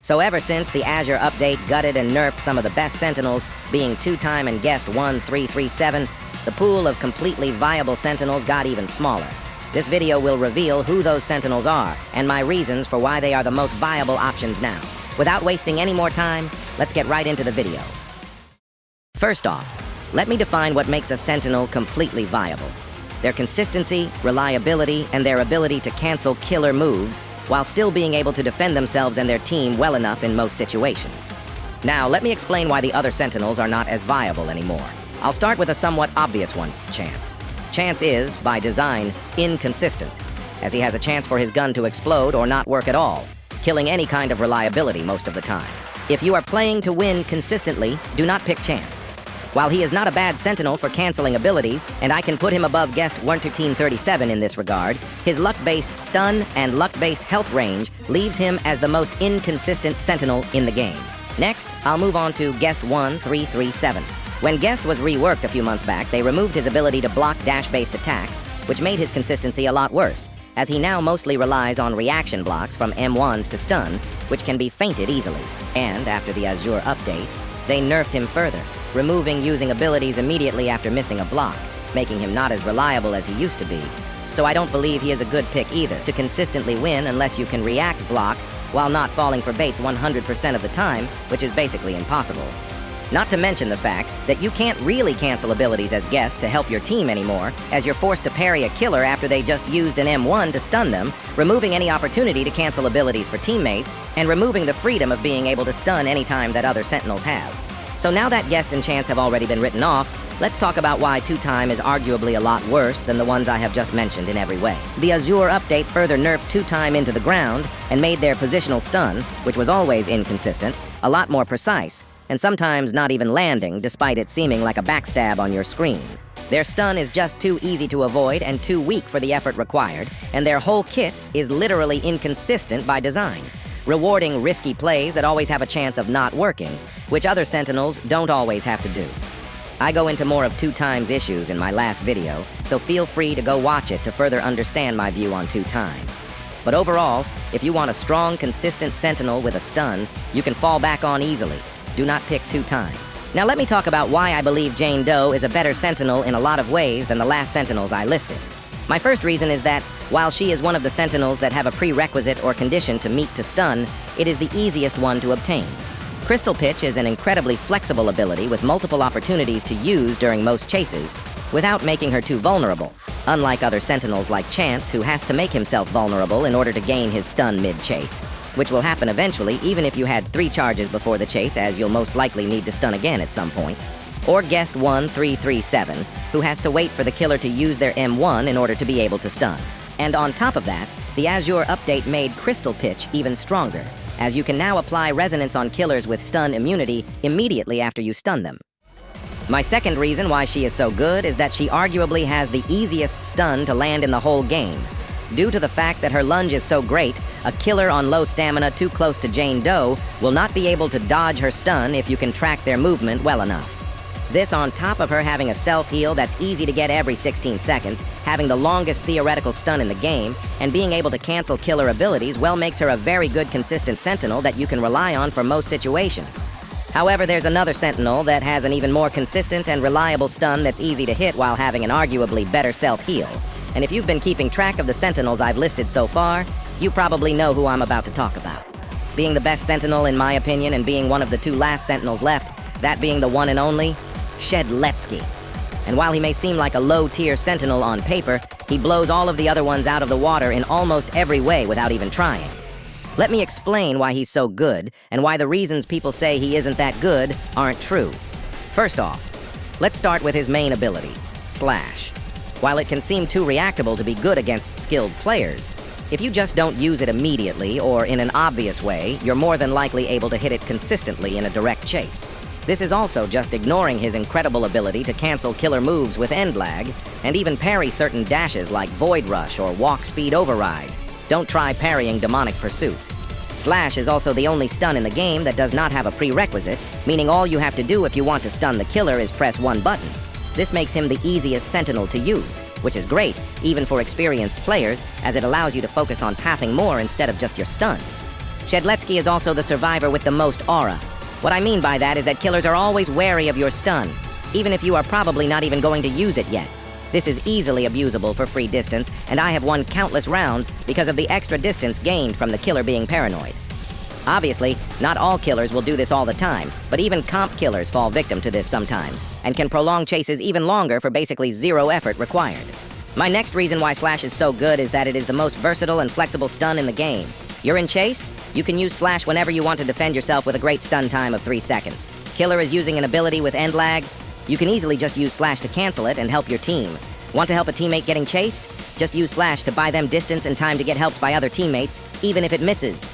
So ever since the Azure update gutted and nerfed some of the best Sentinels, being 2-time and guest 1337, the pool of completely viable Sentinels got even smaller. This video will reveal who those Sentinels are, and my reasons for why they are the most viable options now. Without wasting any more time, let's get right into the video. First off, let me define what makes a Sentinel completely viable. Their consistency, reliability, and their ability to cancel killer moves while still being able to defend themselves and their team well enough in most situations. Now, let me explain why the other Sentinels are not as viable anymore. I'll start with a somewhat obvious one, Chance. Chance is, by design, inconsistent, as he has a chance for his gun to explode or not work at all, killing any kind of reliability most of the time. If you are playing to win consistently, do not pick Chance. While he is not a bad Sentinel for canceling abilities, and I can put him above guest 1337 in this regard, his luck-based stun and luck-based health range leaves him as the most inconsistent Sentinel in the game. Next, I'll move on to guest 1337. When Guest was reworked a few months back, they removed his ability to block dash-based attacks, which made his consistency a lot worse, as he now mostly relies on reaction blocks from M1s to stun, which can be feinted easily. And after the Azure update, they nerfed him further, removing using abilities immediately after missing a block, making him not as reliable as he used to be. So I don't believe he is a good pick either to consistently win unless you can react block while not falling for baits 100% of the time, which is basically impossible. Not to mention the fact that you can't really cancel abilities as Guest to help your team anymore, as you're forced to parry a killer after they just used an M1 to stun them, removing any opportunity to cancel abilities for teammates, and removing the freedom of being able to stun any time that other Sentinels have. So now that Guest and Chance have already been written off, let's talk about why 2-time is arguably a lot worse than the ones I have just mentioned in every way. The Azure update further nerfed 2-time into the ground and made their positional stun, which was always inconsistent, a lot more precise, and sometimes not even landing despite it seeming like a backstab on your screen. Their stun is just too easy to avoid and too weak for the effort required, and their whole kit is literally inconsistent by design, rewarding risky plays that always have a chance of not working, which other Sentinels don't always have to do. I go into more of 2-time's issues in my last video, so feel free to go watch it to further understand my view on 2-time. But overall, if you want a strong, consistent Sentinel with a stun, you can fall back on easily. Do not pick 2-time. Now let me talk about why I believe Jane Doe is a better Sentinel in a lot of ways than the last Sentinels I listed. My first reason is that, while she is one of the Sentinels that have a prerequisite or condition to meet to stun, it is the easiest one to obtain. Crystal Pitch is an incredibly flexible ability with multiple opportunities to use during most chases, without making her too vulnerable, unlike other Sentinels like Chance, who has to make himself vulnerable in order to gain his stun mid-chase, which will happen eventually even if you had 3 charges before the chase, as you'll most likely need to stun again at some point. Or guest 1337, who has to wait for the killer to use their M1 in order to be able to stun. And on top of that, the Azure update made Crystal Pitch even stronger, as you can now apply resonance on killers with stun immunity immediately after you stun them. My second reason why she is so good is that she arguably has the easiest stun to land in the whole game. Due to the fact that her lunge is so great, a killer on low stamina too close to Jane Doe will not be able to dodge her stun if you can track their movement well enough. This on top of her having a self-heal that's easy to get every 16 seconds, having the longest theoretical stun in the game, and being able to cancel killer abilities well makes her a very good consistent Sentinel that you can rely on for most situations. However, there's another Sentinel that has an even more consistent and reliable stun that's easy to hit while having an arguably better self-heal. And if you've been keeping track of the Sentinels I've listed so far, you probably know who I'm about to talk about. Being the best Sentinel in my opinion and being one of the 2 last Sentinels left, that being the one and only Shedletsky. And while he may seem like a low-tier Sentinel on paper, he blows all of the other ones out of the water in almost every way without even trying. Let me explain why he's so good, and why the reasons people say he isn't that good aren't true. First off, let's start with his main ability, Slash. While it can seem too reactable to be good against skilled players, if you just don't use it immediately or in an obvious way, you're more than likely able to hit it consistently in a direct chase. This is also just ignoring his incredible ability to cancel killer moves with end lag, and even parry certain dashes like Void Rush or Walk Speed Override. Don't try parrying Demonic Pursuit. Slash is also the only stun in the game that does not have a prerequisite, meaning all you have to do if you want to stun the killer is press one button. This makes him the easiest Sentinel to use, which is great, even for experienced players, as it allows you to focus on pathing more instead of just your stun. Shedletsky is also the survivor with the most aura. What I mean by that is that killers are always wary of your stun, even if you are probably not even going to use it yet. This is easily abusable for free distance, and I have won countless rounds because of the extra distance gained from the killer being paranoid. Obviously, not all killers will do this all the time, but even comp killers fall victim to this sometimes, and can prolong chases even longer for basically zero effort required. My next reason why Slash is so good is that it is the most versatile and flexible stun in the game. You're in chase? You can use Slash whenever you want to defend yourself with a great stun time of 3 seconds. Killer is using an ability with end lag? You can easily just use Slash to cancel it and help your team. Want to help a teammate getting chased? Just use Slash to buy them distance and time to get helped by other teammates, even if it misses.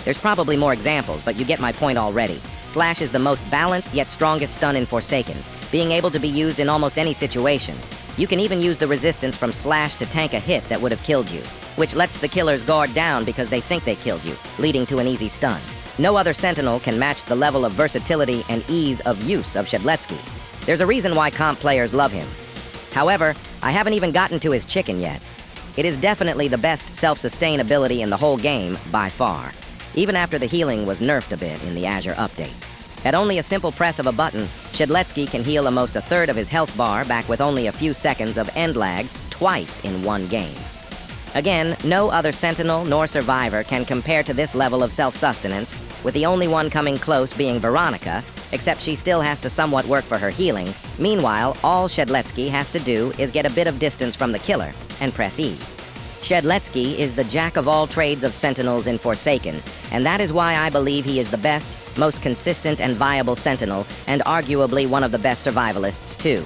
There's probably more examples, but you get my point already. Slash is the most balanced yet strongest stun in Forsaken, being able to be used in almost any situation. You can even use the resistance from Slash to tank a hit that would have killed you, which lets the killer's guard down because they think they killed you, leading to an easy stun. No other Sentinel can match the level of versatility and ease of use of Shedletsky. There's a reason why comp players love him. However, I haven't even gotten to his chicken yet. It is definitely the best self-sustain ability in the whole game, by far, even after the healing was nerfed a bit in the Azure update. At only a simple press of a button, Shedletsky can heal almost a third of his health bar back with only a few seconds of end lag twice in one game. Again, no other Sentinel nor Survivor can compare to this level of self-sustenance, with the only one coming close being Veronica, except she still has to somewhat work for her healing. Meanwhile, all Shedletsky has to do is get a bit of distance from the killer and press E. Shedletsky is the jack of all trades of Sentinels in Forsaken, and that is why I believe he is the best, most consistent and viable Sentinel, and arguably one of the best survivalists too.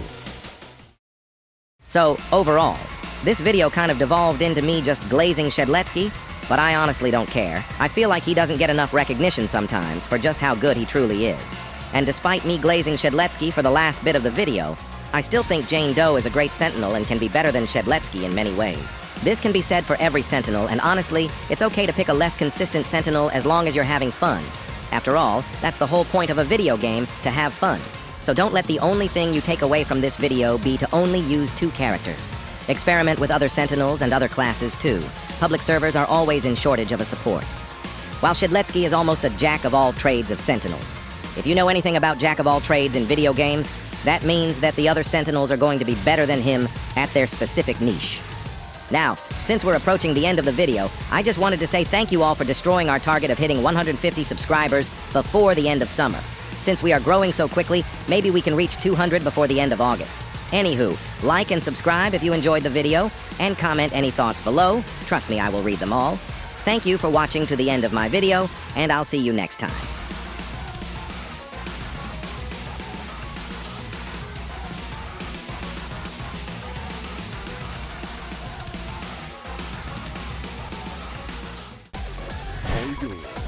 So, overall, this video kind of devolved into me just glazing Shedletsky, but I honestly don't care. I feel like he doesn't get enough recognition sometimes for just how good he truly is. And despite me glazing Shedletsky for the last bit of the video, I still think Jane Doe is a great Sentinel and can be better than Shedletsky in many ways. This can be said for every Sentinel, and honestly, it's okay to pick a less consistent Sentinel as long as you're having fun. After all, that's the whole point of a video game, to have fun. So don't let the only thing you take away from this video be to only use 2 characters. Experiment with other Sentinels and other classes too. Public servers are always in shortage of a support. While Shedletsky is almost a jack of all trades of Sentinels. If you know anything about jack of all trades in video games, that means that the other Sentinels are going to be better than him at their specific niche. Now, since we're approaching the end of the video, I just wanted to say thank you all for destroying our target of hitting 150 subscribers before the end of summer. Since we are growing so quickly, maybe we can reach 200 before the end of August. Anywho, like and subscribe if you enjoyed the video, and comment any thoughts below. Trust me, I will read them all. Thank you for watching to the end of my video, and I'll see you next time. How you doing?